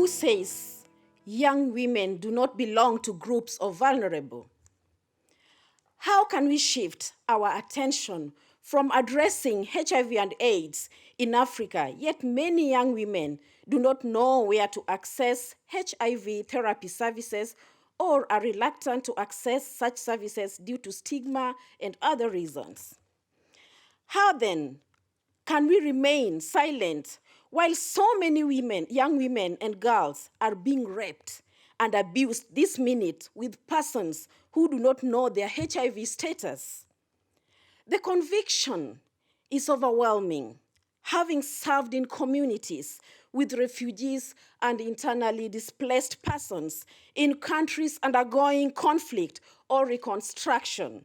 who says young women do not belong to groups of vulnerable? How can we shift our attention from addressing HIV and AIDS in Africa, yet many young women do not know where to access HIV therapy services or are reluctant to access such services due to stigma and other reasons? How then can we remain silent while so many women, young women and girls are being raped and abused this minute with persons who do not know their HIV status? The conviction is overwhelming, having served in communities with refugees and internally displaced persons in countries undergoing conflict or reconstruction.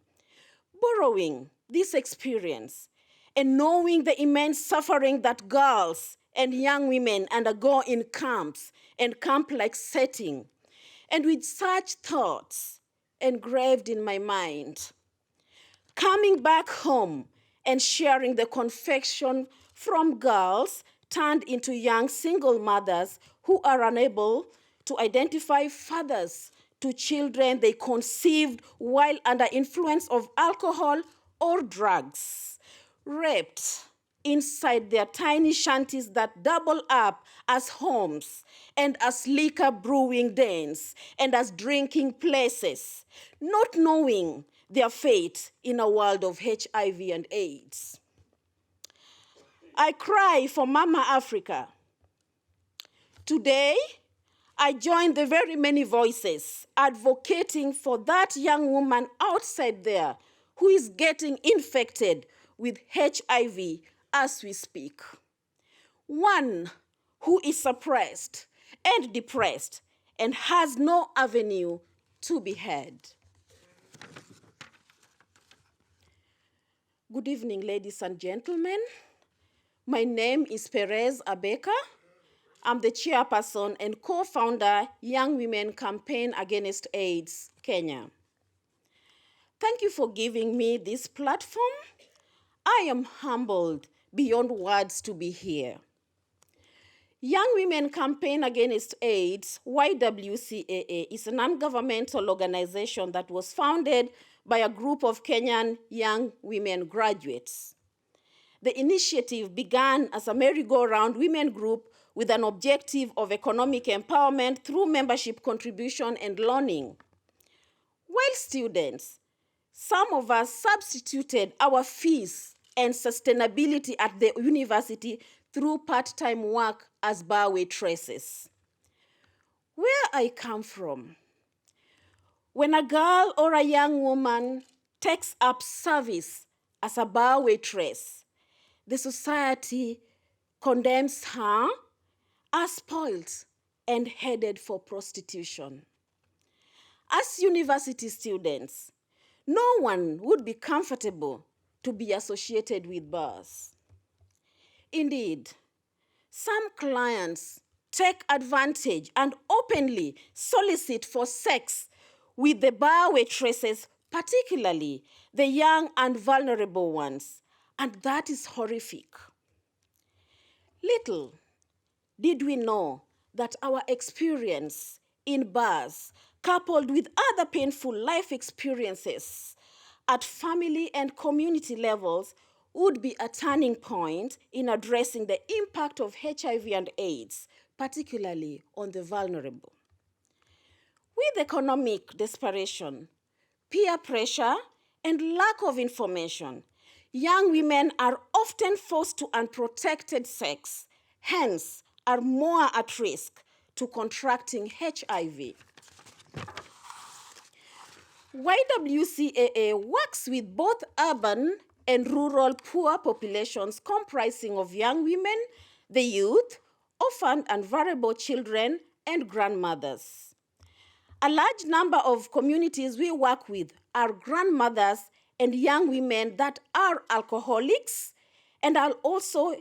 Borrowing this experience and knowing the immense suffering that girls and young women undergo in camps and camp-like setting, and with such thoughts engraved in my mind, coming back home and sharing the confession from girls turned into young single mothers who are unable to identify fathers to children they conceived while under influence of alcohol or drugs, raped inside their tiny shanties that double up as homes and as liquor brewing dens and as drinking places, not knowing their fate in a world of HIV and AIDS. I cry for Mama Africa. Today, I join the very many voices advocating for that young woman outside there who is getting infected with HIV as we speak. One who is suppressed and depressed and has no avenue to be heard. Good evening, ladies and gentlemen. My name is Abeka. I'm the chairperson and co-founder Young Women Campaign Against AIDS, Kenya. Thank you for giving me this platform. I am humbled beyond words to be here. Young Women Campaign Against AIDS, YWCAA, is a non-governmental organization that was founded by a group of Kenyan young women graduates. The initiative began as a merry-go-round women group with an objective of economic empowerment through membership contribution and learning. While students, some of us substituted our fees and sustainability at the university through part-time work as bar waitresses. Where I come from, when a girl or a young woman takes up service as a bar waitress, the society condemns her as spoiled and headed for prostitution. As university students, no one would be comfortable to be associated with bars. Indeed, some clients take advantage and openly solicit for sex with the bar waitresses, particularly the young and vulnerable ones, and that is horrific. Little did we know that our experience in bars, coupled with other painful life experiences at family and community levels, would be a turning point in addressing the impact of HIV and AIDS, particularly on the vulnerable. With economic desperation, peer pressure, and lack of information, young women are often forced to unprotected sex, hence are more at risk to contracting HIV. YWCAA works with both urban and rural poor populations comprising of young women, the youth, orphaned and vulnerable children, and grandmothers. A large number of communities we work with are grandmothers and young women that are alcoholics and are also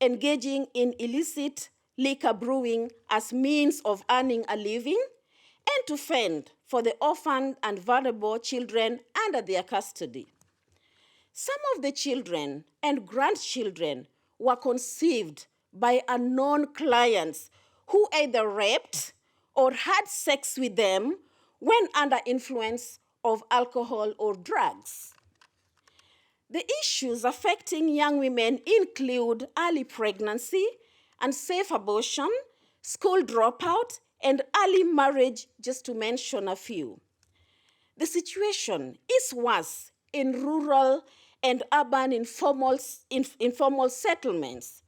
engaging in illicit liquor brewing as means of earning a living and to fend for the orphaned and vulnerable children under their custody. Some of the children and grandchildren were conceived by unknown clients who either raped or had sex with them when under influence of alcohol or drugs. The issues affecting young women include early pregnancy, unsafe abortion, school dropout, and early marriage, just to mention a few. The situation is worse in rural and urban informal settlements.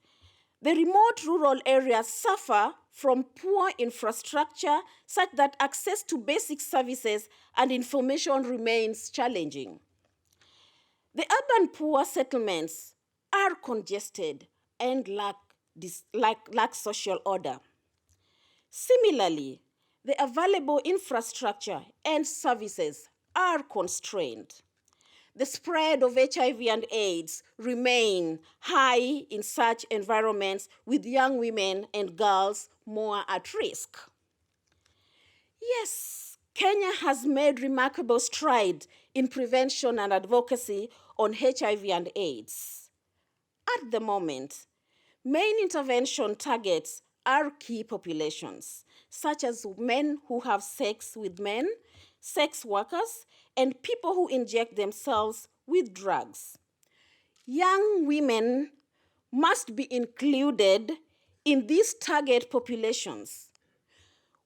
The remote rural areas suffer from poor infrastructure such that access to basic services and information remains challenging. The urban poor settlements are congested and lack social order. Similarly, the available infrastructure and services are constrained. The spread of HIV and AIDS remain high in such environments, with young women and girls more at risk. Yes, Kenya has made remarkable strides in prevention and advocacy on HIV and AIDS. At the moment, main intervention targets are key populations, such as men who have sex with men, sex workers, and people who inject themselves with drugs. Young women must be included in these target populations.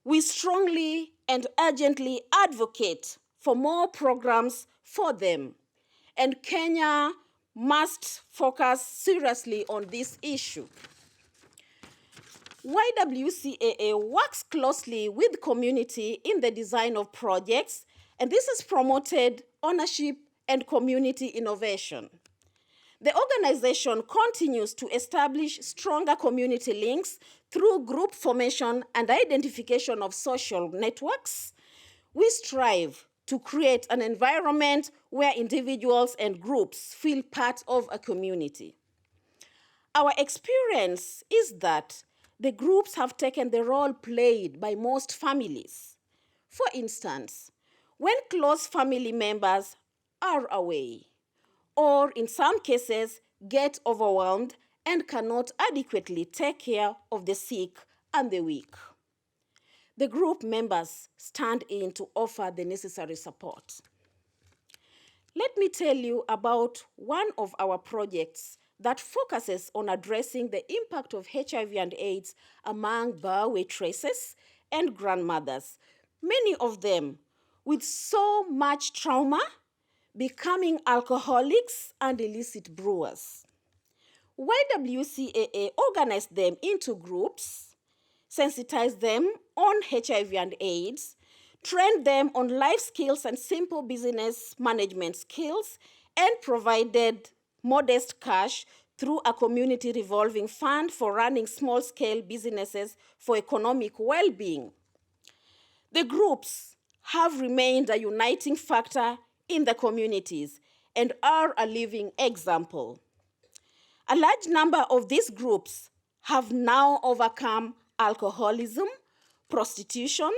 We strongly and urgently advocate for more programs for them, and Kenya must focus seriously on this issue. YWCAA works closely with the community in the design of projects, and this has promoted ownership and community innovation. The organization continues to establish stronger community links through group formation and identification of social networks. We strive to create an environment where individuals and groups feel part of a community. Our experience is that the groups have taken the role played by most families. For instance, when close family members are away, or in some cases get overwhelmed and cannot adequately take care of the sick and the weak, the group members stand in to offer the necessary support. Let me tell you about one of our projects that focuses on addressing the impact of HIV and AIDS among bar waitresses and grandmothers, many of them with so much trauma, becoming alcoholics and illicit brewers. YWCAA organized them into groups, sensitized them on HIV and AIDS, trained them on life skills and simple business management skills, and provided modest cash through a community revolving fund for running small-scale businesses for economic well-being. The groups have remained a uniting factor in the communities and are a living example. A large number of these groups have now overcome alcoholism, prostitution,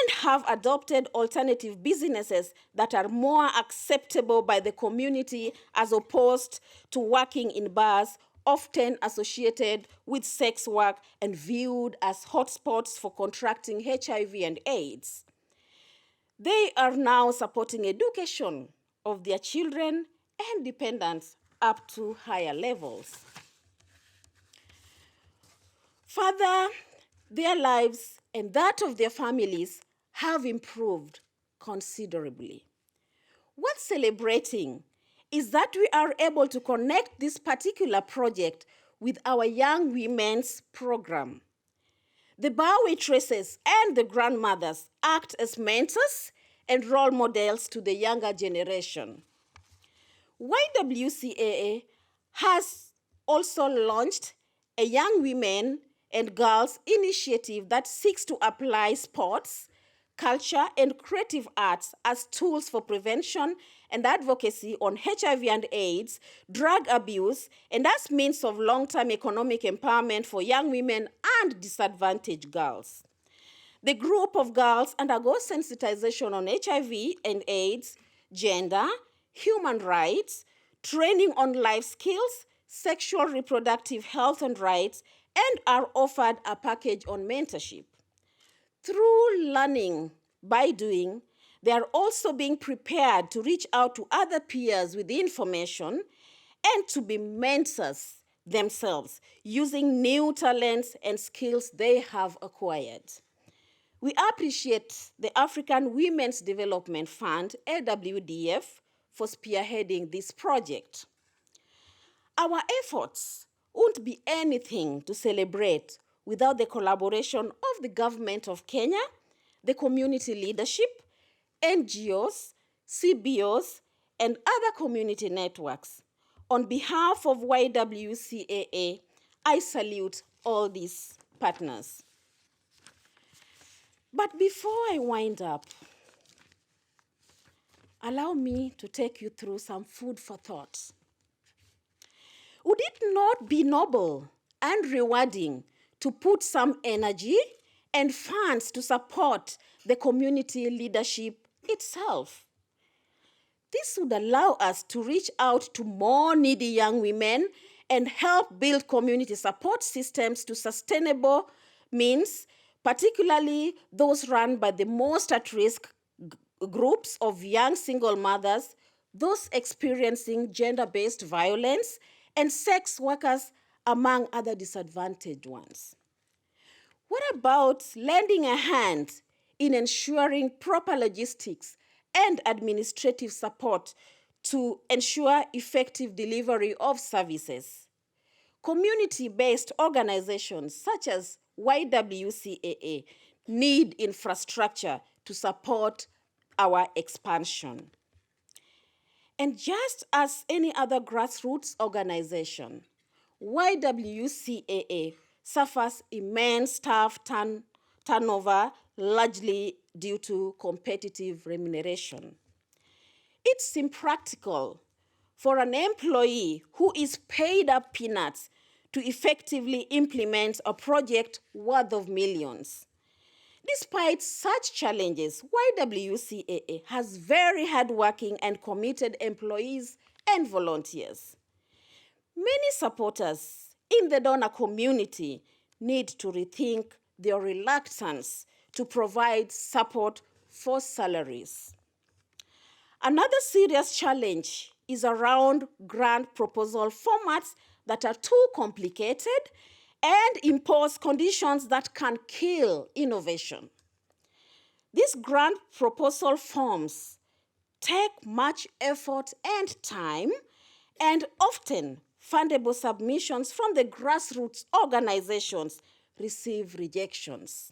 and have adopted alternative businesses that are more acceptable by the community as opposed to working in bars, often associated with sex work and viewed as hotspots for contracting HIV and AIDS. They are now supporting education of their children and dependents up to higher levels. Further, their lives and that of their families have improved considerably. What's celebrating is that we are able to connect this particular project with our Young Women's program. The bar waitresses and the grandmothers act as mentors and role models to the younger generation. YWCAA has also launched a Young Women and Girls initiative that seeks to apply sports, culture, and creative arts as tools for prevention and advocacy on HIV and AIDS, drug abuse, and as means of long-term economic empowerment for young women and disadvantaged girls. The group of girls undergo sensitization on HIV and AIDS, gender, human rights, training on life skills, sexual reproductive health and rights, and are offered a package on mentorship. Through learning by doing, they are also being prepared to reach out to other peers with information and to be mentors themselves using new talents and skills they have acquired. We appreciate the African Women's Development Fund, AWDF, for spearheading this project. Our efforts won't be anything to celebrate without the collaboration of the government of Kenya, the community leadership, NGOs, CBOs, and other community networks. On behalf of YWCAA, I salute all these partners. But before I wind up, allow me to take you through some food for thought. Would it not be noble and rewarding to put some energy and funds to support the community leadership itself? This would allow us to reach out to more needy young women and help build community support systems to sustainable means, particularly those run by the most at-risk groups of young single mothers, those experiencing gender-based violence, and sex workers, among other disadvantaged ones. What about lending a hand in ensuring proper logistics and administrative support to ensure effective delivery of services? Community-based organizations such as YWCAA need infrastructure to support our expansion. And just as any other grassroots organization, YWCAA suffers immense staff turnover, largely due to competitive remuneration. It's impractical for an employee who is paid up peanuts to effectively implement a project worth of millions. Despite such challenges, YWCAA has very hardworking and committed employees and volunteers. Many supporters in the donor community need to rethink their reluctance to provide support for salaries. Another serious challenge is around grant proposal formats that are too complicated and impose conditions that can kill innovation. These grant proposal forms take much effort and time, and often fundable submissions from the grassroots organizations receive rejections.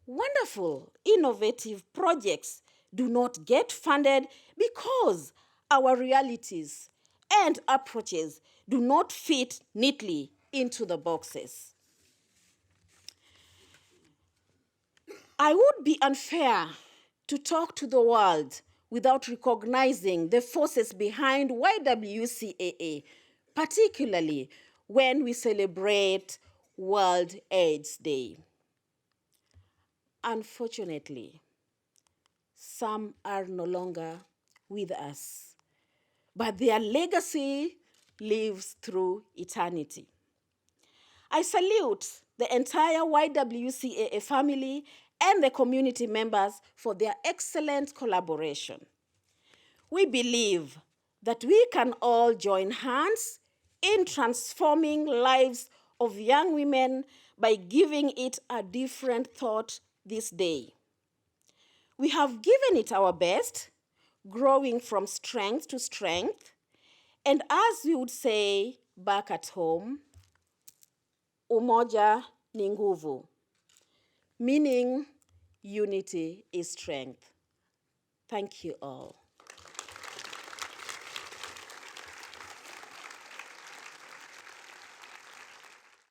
Wonderful, innovative projects do not get funded because our realities and approaches do not fit neatly into the boxes. I would be unfair to talk to the world without recognizing the forces behind YWCAA, particularly when we celebrate World AIDS Day. Unfortunately, some are no longer with us, but their legacy lives through eternity. I salute the entire YWCAA family and the community members for their excellent collaboration. We believe that we can all join hands in transforming lives of young women by giving it a different thought this day. We have given it our best, growing from strength to strength, and as we would say back at home, umoja ni nguvu, meaning unity is strength. Thank you all.